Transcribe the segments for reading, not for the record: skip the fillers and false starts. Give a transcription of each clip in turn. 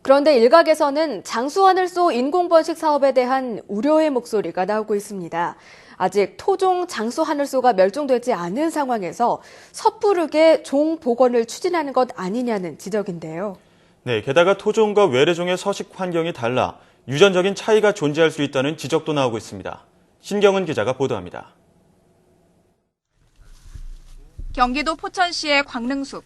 그런데 일각에서는 장수하늘소 인공번식 사업에 대한 우려의 목소리가 나오고 있습니다. 아직 토종 장수하늘소가 멸종되지 않은 상황에서 섣부르게 종 복원을 추진하는 것 아니냐는 지적인데요. 네, 게다가 토종과 외래종의 서식 환경이 달라 유전적인 차이가 존재할 수 있다는 지적도 나오고 있습니다. 신경은 기자가 보도합니다. 경기도 포천시의 광릉숲.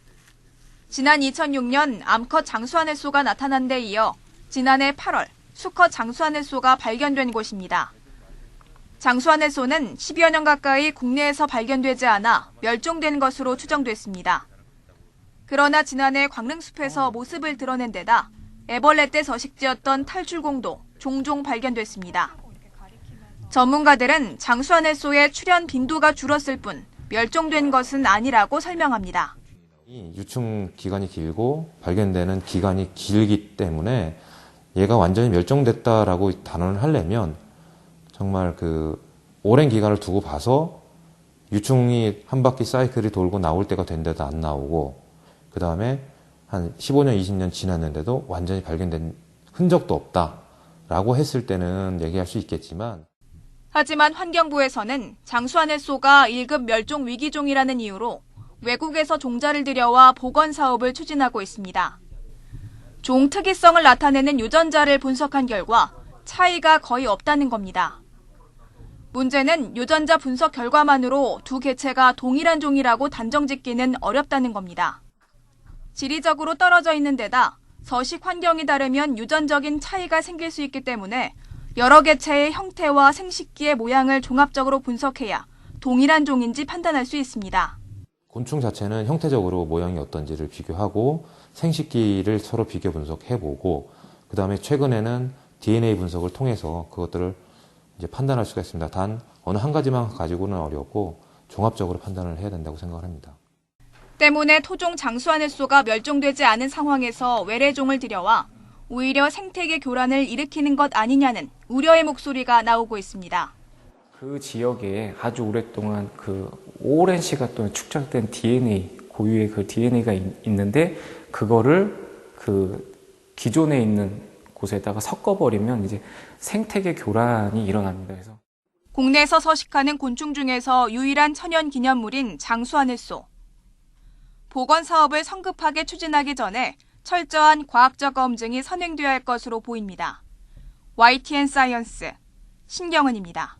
지난 2006년 암컷 장수하늘소가 나타난 데 이어 지난해 8월 수컷 장수하늘소가 발견된 곳입니다. 장수하늘소는 10여 년 가까이 국내에서 발견되지 않아 멸종된 것으로 추정됐습니다. 그러나 지난해 광릉숲에서 모습을 드러낸 데다 애벌레 때 서식지였던 탈출공도 종종 발견됐습니다. 전문가들은 장수하늘소의 출현 빈도가 줄었을 뿐 멸종된 것은 아니라고 설명합니다. 유충 기간이 길고 발견되는 기간이 길기 때문에 얘가 완전히 멸종됐다라고 단언을 하려면 정말 오랜 기간을 두고 봐서 유충이 한 바퀴 사이클이 돌고 나올 때가 된데도 안 나오고 그 다음에 한 15년, 20년 지났는데도 완전히 발견된 흔적도 없다라고 했을 때는 얘기할 수 있겠지만 하지만 환경부에서는 장수하늘소가 1급 멸종 위기종이라는 이유로 외국에서 종자를 들여와 복원 사업을 추진하고 있습니다. 종 특이성을 나타내는 유전자를 분석한 결과 차이가 거의 없다는 겁니다. 문제는 유전자 분석 결과만으로 두 개체가 동일한 종이라고 단정짓기는 어렵다는 겁니다. 지리적으로 떨어져 있는 데다 서식 환경이 다르면 유전적인 차이가 생길 수 있기 때문에 여러 개체의 형태와 생식기의 모양을 종합적으로 분석해야 동일한 종인지 판단할 수 있습니다. 곤충 자체는 형태적으로 모양이 어떤지를 비교하고 생식기를 서로 비교 분석해보고 그 다음에 최근에는 DNA 분석을 통해서 그것들을 이제 판단할 수가 있습니다. 단 어느 한 가지만 가지고는 어렵고 종합적으로 판단을 해야 된다고 생각을 합니다. 때문에 토종 장수하늘소가 멸종되지 않은 상황에서 외래종을 들여와 오히려 생태계 교란을 일으키는 것 아니냐는 우려의 목소리가 나오고 있습니다. 그 지역에 아주 오랫동안 오랜 시간 동안 축적된 DNA, 고유의 그 DNA가 있는데 그거를 기존에 있는 곳에다가 섞어버리면 이제 생태계 교란이 일어납니다. 그래서 국내에서 서식하는 곤충 중에서 유일한 천연 기념물인 장수하늘소. 복원 사업을 성급하게 추진하기 전에 철저한 과학적 검증이 선행되어야 할 것으로 보입니다. YTN 사이언스 신경은입니다.